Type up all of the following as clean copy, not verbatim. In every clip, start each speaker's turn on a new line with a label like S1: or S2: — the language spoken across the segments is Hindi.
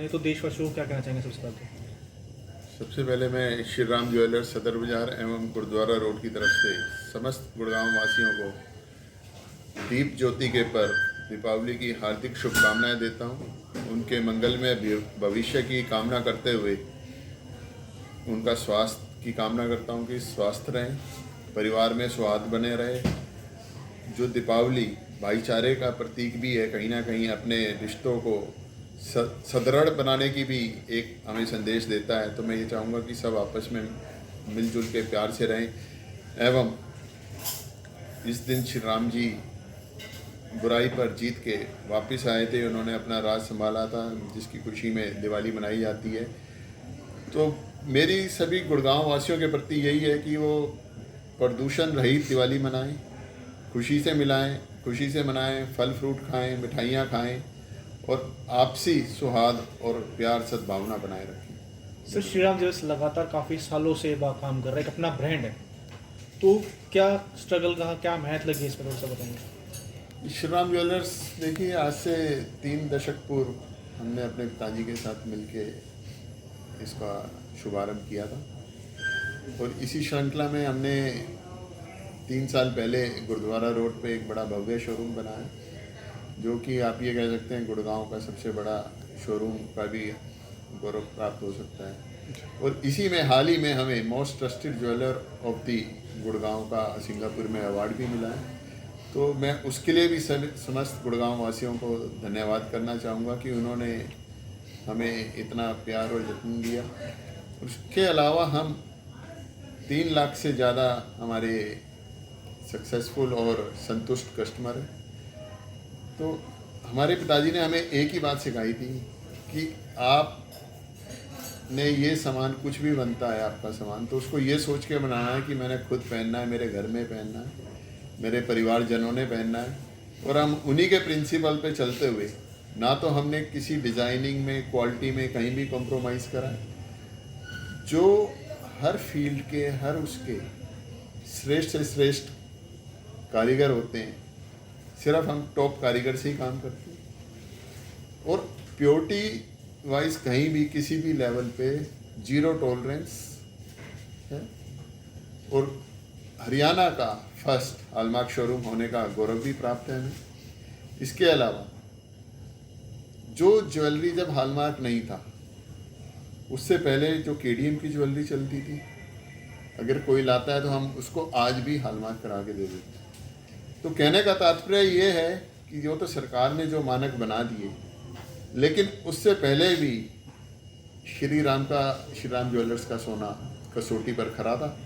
S1: हैं, तो देशवासियों को क्या कहना चाहेंगे सबसे पहले तो?
S2: सबसे पहले मैं श्री राम ज्वेलर्स सदर बाज़ार एवं गुरुद्वारा रोड की तरफ से समस्त गुड़गांव वासियों को दीप ज्योति के पर्व दीपावली की हार्दिक शुभकामनाएं देता हूं। उनके मंगलमय भविष्य की कामना करते हुए उनका स्वास्थ्य की कामना करता हूं कि स्वस्थ रहें, परिवार में सौहार्द बने रहे। जो दीपावली भाईचारे का प्रतीक भी है, कहीं ना कहीं अपने रिश्तों को सुदृढ़ बनाने की भी एक हमें संदेश देता है। तो मैं ये चाहूँगा कि सब आपस में मिलजुल के प्यार से रहें एवं इस दिन श्री राम जी बुराई पर जीत के वापस आए थे, उन्होंने अपना राज संभाला था, जिसकी खुशी में दिवाली मनाई जाती है। तो मेरी सभी गुड़गांव वासियों के प्रति यही है कि वो प्रदूषण रहित दिवाली मनाएं, खुशी से मिलाएं, खुशी से मनाएं, फल फ्रूट खाएं, मिठाइयाँ खाएं और आपसी सौहार्द और प्यार सद्भावना बनाए रखें।
S1: सर, श्री राम ज्वेलर्स लगातार काफ़ी सालों से काम कर रहा है, एक अपना ब्रांड है, तो क्या स्ट्रगल रहा, क्या मेहनत लगी इस पर थोड़ा सा बताएंगे?
S2: श्री राम ज्वेलर्स देखिए, आज से 3 दशक पूर्व हमने अपने पिताजी के साथ मिलके इसका शुभारंभ किया था और इसी श्रृंखला में हमने 3 साल पहले गुरुद्वारा रोड पे एक बड़ा भव्य शोरूम बनाया, जो कि आप ये कह सकते हैं गुड़गांव का सबसे बड़ा शोरूम का भी गौरव प्राप्त हो सकता है। और इसी में हाल ही में हमें most trusted jeweller of the Gurgaon का सिंगापुर में अवार्ड भी मिला है। तो मैं उसके लिए भी समस्त गुड़गांव वासियों को धन्यवाद करना चाहूँगा कि उन्होंने हमें इतना प्यार और जत्न दिया। उसके अलावा हम 3 लाख से ज़्यादा हमारे सक्सेसफुल और संतुष्ट कस्टमर हैं। तो हमारे पिताजी ने हमें एक ही बात सिखाई थी कि आप ने ये सामान, कुछ भी बनता है आपका सामान, तो उसको ये सोच के बनाना है कि मैंने खुद पहनना है, मेरे घर में पहनना है, मेरे परिवारजनों ने पहनना है। और हम उन्हीं के प्रिंसिपल पे चलते हुए, ना तो हमने किसी डिज़ाइनिंग में, क्वालिटी में कहीं भी कॉम्प्रोमाइज़ करा है। जो हर फील्ड के, हर उसके श्रेष्ठ से श्रेष्ठ कारीगर होते हैं, सिर्फ हम टॉप कारीगर से ही काम करते हैं। और प्योरिटी वाइज कहीं भी किसी भी लेवल पे 0 टॉलरेंस है। और हरियाणा का फर्स्ट हॉलमार्क शोरूम होने का गौरव भी प्राप्त है हमें। इसके अलावा जो ज्वेलरी जब हॉलमार्क नहीं था, उससे पहले जो केडीएम की ज्वेलरी चलती थी, अगर कोई लाता है तो हम उसको आज भी हॉलमार्क करा के दे देते हैं। तो कहने का तात्पर्य ये है कि जो तो सरकार ने जो मानक बना दिए, लेकिन उससे पहले भी श्री राम ज्वेलर्स का सोना कसौटी पर खरा था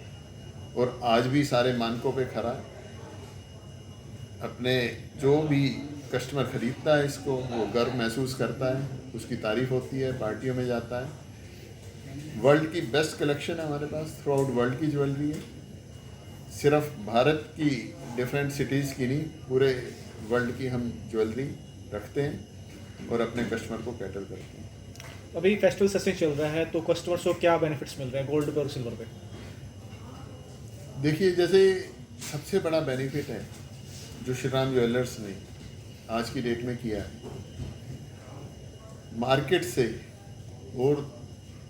S2: और आज भी सारे मानकों पे खरा है। अपने जो भी कस्टमर खरीदता है इसको, वो गर्व महसूस करता है, उसकी तारीफ होती है, पार्टियों में जाता है। वर्ल्ड की बेस्ट कलेक्शन है हमारे पास, थ्रू आउट वर्ल्ड की ज्वेलरी है। सिर्फ भारत की डिफरेंट सिटीज़ की नहीं, पूरे वर्ल्ड की हम ज्वेलरी रखते हैं और अपने कस्टमर को कैटर करते हैं।
S1: अभी फेस्टिवल सीजन चल रहा है, तो कस्टमर्स को क्या बेनिफिट्स मिल रहे हैं गोल्ड पे और सिल्वर पे?
S2: देखिए, जैसे सबसे बड़ा बेनिफिट है जो श्री राम ज्वेलर्स ने आज की डेट में किया है, मार्केट से और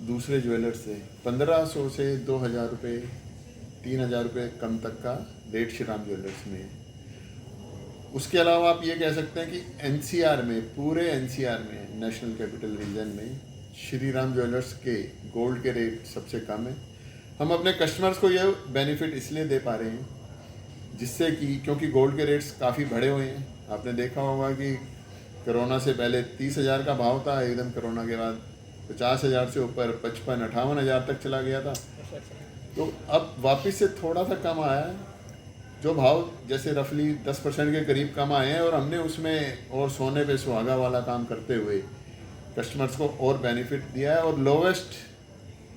S2: दूसरे ज्वेलर्स से 1500 से 2000 रुपये, 3000 रुपये कम तक का रेट श्री राम ज्वेलर्स में है। उसके अलावा आप ये कह सकते हैं कि एनसीआर में, पूरे एनसीआर में, नेशनल कैपिटल रीजन में श्री राम ज्वेलर्स के गोल्ड के रेट सबसे कम है। हम अपने कस्टमर्स को ये बेनिफिट इसलिए दे पा रहे हैं जिससे कि, क्योंकि गोल्ड के रेट्स काफ़ी बढ़े हुए हैं। आपने देखा होगा कि कोरोना से पहले 30,000 का भाव था, एकदम कोरोना के बाद 50,000 से ऊपर 55-58,000 तक चला गया था। तो अब वापस से थोड़ा सा कम आया है, जो भाव जैसे रफली 10% के करीब कम आए हैं। और हमने उसमें और सोने पे सुहागा वाला काम करते हुए कस्टमर्स को और बेनिफिट दिया है और lowest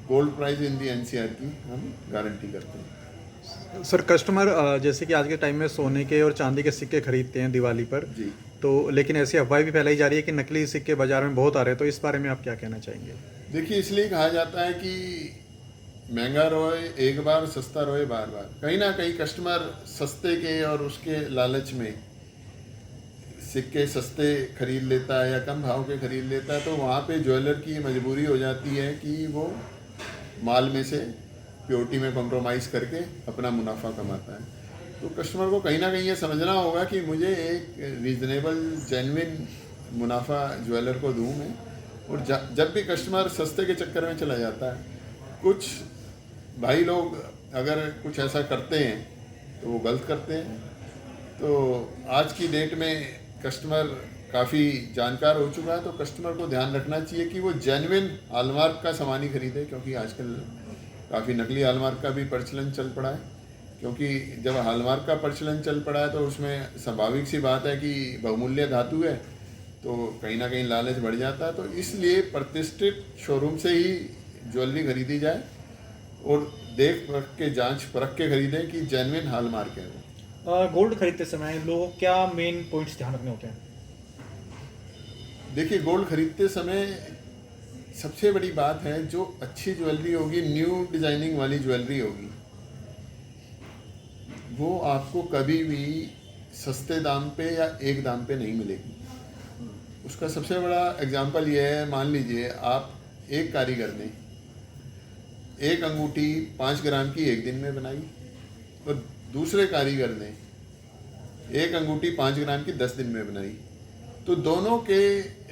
S2: gold price in the NCR की हम गारंटी करते हैं।
S3: सर, कस्टमर जैसे कि आज के टाइम में सोने के और चांदी के सिक्के खरीदते हैं दिवाली पर
S2: जी,
S3: तो, लेकिन ऐसी अफवाह भी फैलाई जा रही है कि नकली सिक्के बाजार में बहुत आ रहे हैं, तो इस बारे में आप क्या कहना चाहेंगे?
S2: देखिए, इसलिए कहा जाता है कि महंगा रोए एक बार, सस्ता रोए बार बार। कहीं ना कहीं कस्टमर सस्ते के और उसके लालच में सिक्के सस्ते खरीद लेता है या कम भाव के खरीद लेता है, तो वहाँ पे ज्वेलर की मजबूरी हो जाती है कि वो माल में से प्योरिटी में कॉम्प्रोमाइज़ करके अपना मुनाफा कमाता है। तो कस्टमर को कहीं ना कहीं ये समझना होगा कि मुझे एक रीज़नेबल जेन्युइन मुनाफा ज्वेलर को दूँ मैं। और जब भी कस्टमर सस्ते के चक्कर में चला जाता है, कुछ भाई लोग अगर कुछ ऐसा करते हैं तो वो गलत करते हैं। तो आज की डेट में कस्टमर काफ़ी जानकार हो चुका है, तो कस्टमर को ध्यान रखना चाहिए कि वो जेन्युइन हॉलमार्क का सामान ही खरीदे, क्योंकि आजकल काफ़ी नकली हॉलमार्क का भी प्रचलन चल पड़ा है। क्योंकि जब हॉलमार्क का प्रचलन चल पड़ा है तो उसमें स्वाभाविक सी बात है कि बहुमूल्य धातु है, तो कहीं ना कहीं लालच बढ़ जाता है। तो इसलिए प्रतिष्ठित शोरूम से ही ज्वेलरी खरीदी जाए और देख परख के जांच परख के खरीदें कि जेन्युइन हॉलमार्क है वो।
S1: गोल्ड खरीदते समय लोगों को क्या मेन पॉइंट्स ध्यान रखने होते हैं?
S2: देखिए, गोल्ड खरीदते समय सबसे बड़ी बात है, जो अच्छी ज्वेलरी होगी, न्यू डिजाइनिंग वाली ज्वेलरी होगी, वो आपको कभी भी सस्ते दाम पे या एक दाम पे नहीं मिलेगी। उसका सबसे बड़ा एग्जांपल ये है, मान लीजिए आप एक कारीगर ने एक अंगूठी 5 ग्राम की एक दिन में बनाई और दूसरे कारीगर ने एक अंगूठी 5 ग्राम की 10 दिन में बनाई, तो दोनों के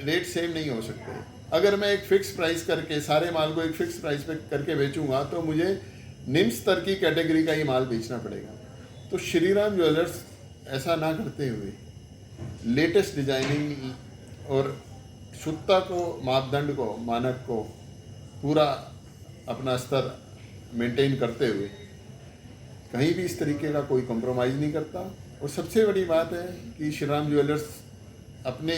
S2: रेट सेम नहीं हो सकते। अगर मैं एक फिक्स प्राइस करके सारे माल को एक फिक्स प्राइस पे करके बेचूंगा तो मुझे निम्न स्तर की कैटेगरी का ही माल बेचना पड़ेगा। तो श्रीराम ज्वेलर्स ऐसा ना करते हुए लेटेस्ट डिजाइनिंग और शुद्धता को, मापदंड को, मानक को पूरा अपना स्तर मेंटेन करते हुए कहीं भी इस तरीके का कोई कॉम्प्रोमाइज़ नहीं करता। और सबसे बड़ी बात है कि श्रीराम ज्वेलर्स अपने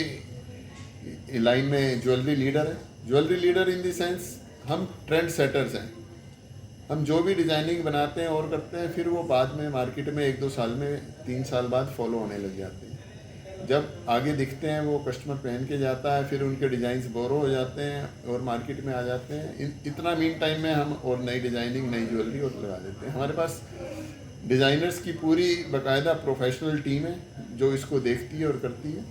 S2: लाइन में ज्वेलरी लीडर है। Jewellery leader in the sense हम ट्रेंड सेटर्स हैं। हम जो भी डिज़ाइनिंग बनाते हैं और करते हैं, फिर वो बाद में मार्केट में 1-2 साल में, 3 साल बाद फॉलो होने लग जाते हैं। जब आगे दिखते हैं वो कस्टमर पहन के जाता है, फिर उनके डिज़ाइंस बोरो हो जाते हैं और मार्केट में आ जाते हैं। इतना मीन टाइम में हम और नई डिज़ाइनिंग, नई ज्वेलरी और लगा देते हैं। हमारे पास डिज़ाइनर्स की पूरी बाकायदा प्रोफेशनल टीम है जो इसको देखती है और करती है।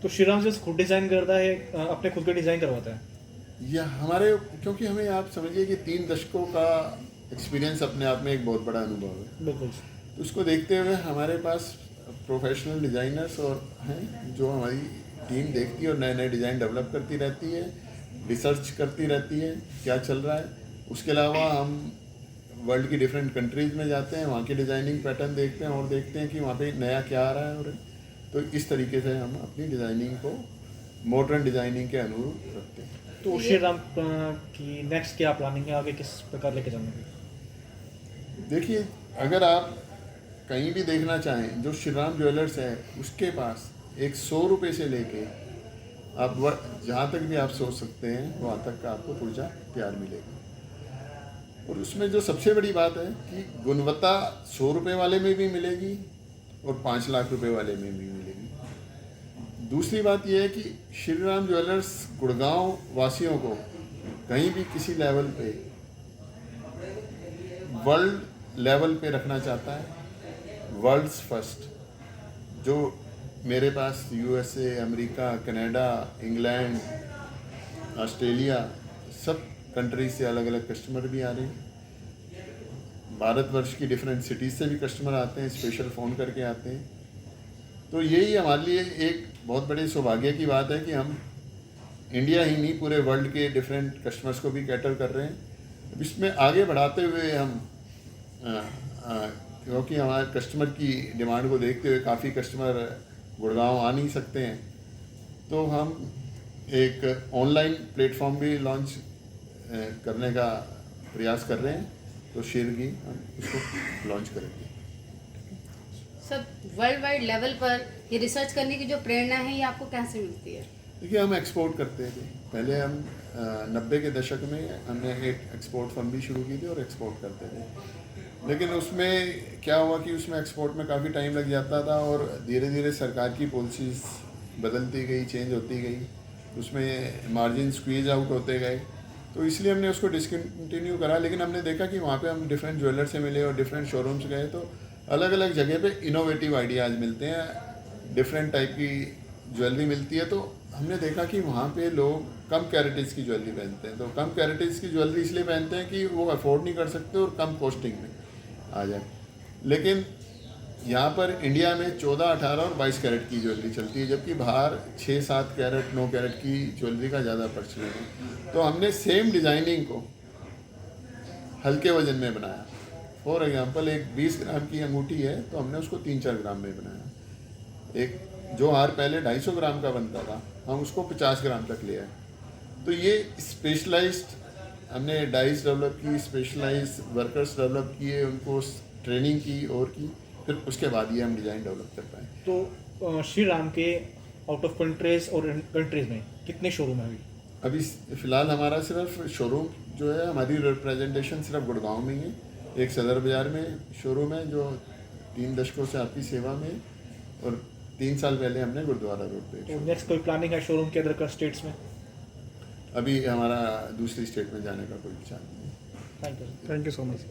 S1: तो श्रीराम से खुद डिज़ाइन करता है, अपने खुद के डिज़ाइन करवाता है?
S2: या हमारे, क्योंकि हमें आप समझिए कि 3 दशकों का एक्सपीरियंस अपने आप में एक बहुत बड़ा अनुभव है।
S1: बिल्कुल।
S2: तो उसको देखते हुए हमारे पास प्रोफेशनल डिज़ाइनर्स और हैं जो हमारी टीम देखती है और नए नए डिज़ाइन डेवलप करती रहती है, रिसर्च करती रहती है क्या चल रहा है। उसके अलावा हम वर्ल्ड की डिफरेंट कंट्रीज़ में जाते हैं, वहाँ के डिज़ाइनिंग पैटर्न देखते हैं और देखते हैं कि वहाँ पे नया क्या आ रहा है। और तो इस तरीके से हम अपनी डिज़ाइनिंग को मॉडर्न डिज़ाइनिंग के अनुरूप रखते हैं।
S1: तो श्रीराम की नेक्स्ट क्या प्लानिंग है, आगे किस प्रकार लेके जाने की?
S2: देखिए, अगर आप कहीं भी देखना चाहें, जो श्रीराम ज्वेलर्स है उसके पास एक 100 रुपये से लेके आप जहाँ तक भी आप सोच सकते हैं वहाँ तक का आपको पुर्जा तैयार मिलेगा। और उसमें जो सबसे बड़ी बात है कि गुणवत्ता 100 रुपये वाले में भी मिलेगी और 5 लाख रुपए वाले में भी मिलेगी। दूसरी बात यह है कि श्रीराम ज्वेलर्स गुड़गांव वासियों को कहीं भी किसी लेवल पे, वर्ल्ड लेवल पे रखना चाहता है, वर्ल्ड्स फर्स्ट। जो मेरे पास USA, America, Canada, England, Australia, सब कंट्रीज से अलग अलग कस्टमर भी आ रहे हैं। भारतवर्ष की डिफरेंट सिटीज़ से भी कस्टमर आते हैं, स्पेशल फ़ोन करके आते हैं। तो यही हमारे लिए एक बहुत बड़े सौभाग्य की बात है कि हम इंडिया ही नहीं, पूरे वर्ल्ड के डिफरेंट कस्टमर्स को भी कैटर कर रहे हैं। इसमें आगे बढ़ाते हुए हम क्योंकि हमारे कस्टमर की डिमांड को देखते हुए काफ़ी कस्टमर गुड़गांव आ नहीं सकते हैं, तो हम एक ऑनलाइन प्लेटफॉर्म भी लॉन्च करने का प्रयास कर रहे हैं। तो शीघ्र ही हम इसको लॉन्च करेंगे।
S4: सर, वर्ल्ड वाइड लेवल पर ये रिसर्च करने की जो प्रेरणा है ये आपको कैसे मिलती है?
S2: देखिए, हम एक्सपोर्ट करते थे। पहले हम 90 के दशक में हमने एक एक्सपोर्ट फर्म भी शुरू की थी और एक्सपोर्ट करते थे। लेकिन उसमें क्या हुआ कि उसमें एक्सपोर्ट में काफ़ी टाइम लग जाता था और धीरे धीरे सरकार की पॉलिसीज़ बदलती गई, चेंज होती गई, उसमें मार्जिन स्क्वीज आउट होते गए। तो इसलिए हमने उसको डिसकंटिन्यू करा। लेकिन हमने देखा कि वहाँ पे हम डिफरेंट ज्वेलर से मिले और डिफरेंट शोरूम्स गए तो अलग अलग जगह पे इनोवेटिव आइडियाज़ मिलते हैं डिफरेंट टाइप की ज्वेलरी मिलती है। तो हमने देखा कि वहाँ पे लोग कम कैरेटेज की ज्वेलरी पहनते हैं। तो कम कैरेटेज की ज्वेलरी इसलिए पहनते हैं कि वो अफोर्ड नहीं कर सकते और कम कॉस्टिंग में आ जाए। लेकिन यहाँ पर इंडिया में 14, 18 और 22 कैरेट की ज्वेलरी चलती है, जबकि बाहर 6, 7 कैरेट, 9 कैरेट की ज्वेलरी का ज़्यादा प्रचलन है। तो हमने सेम डिज़ाइनिंग को हल्के वजन में बनाया। फॉर एग्जांपल एक 20 ग्राम की अंगूठी है तो हमने उसको 3-4 ग्राम में बनाया। एक जो हार पहले 250 ग्राम का बनता था हम उसको 50 ग्राम तक ले आए। तो ये स्पेशलाइज्ड हमने डाइस डेवलप की, स्पेशलाइज्ड वर्कर्स डेवलप किए, उनको ट्रेनिंग की और की, फिर उसके बाद ये हम डिज़ाइन डेवलप कर पाए।
S1: तो श्री राम के आउट ऑफ कंट्रीज और कंट्रीज में कितने शोरूम है
S2: अभी फ़िलहाल हमारा सिर्फ शोरूम जो है, हमारी रिप्रेजेंटेशन सिर्फ गुड़गांव में ही है। एक सदर बाज़ार में शोरूम है जो 3 दशकों से आपकी सेवा में है, और 3 साल पहले हमने गुरुद्वारा रोड पे।
S1: तो नेक्स्ट कोई प्लानिंग है शोरूम के अदर स्टेट्स में?
S2: अभी हमारा दूसरी स्टेट में जाने का कोई विचार नहीं है।
S1: Thank you.
S3: Thank you so much.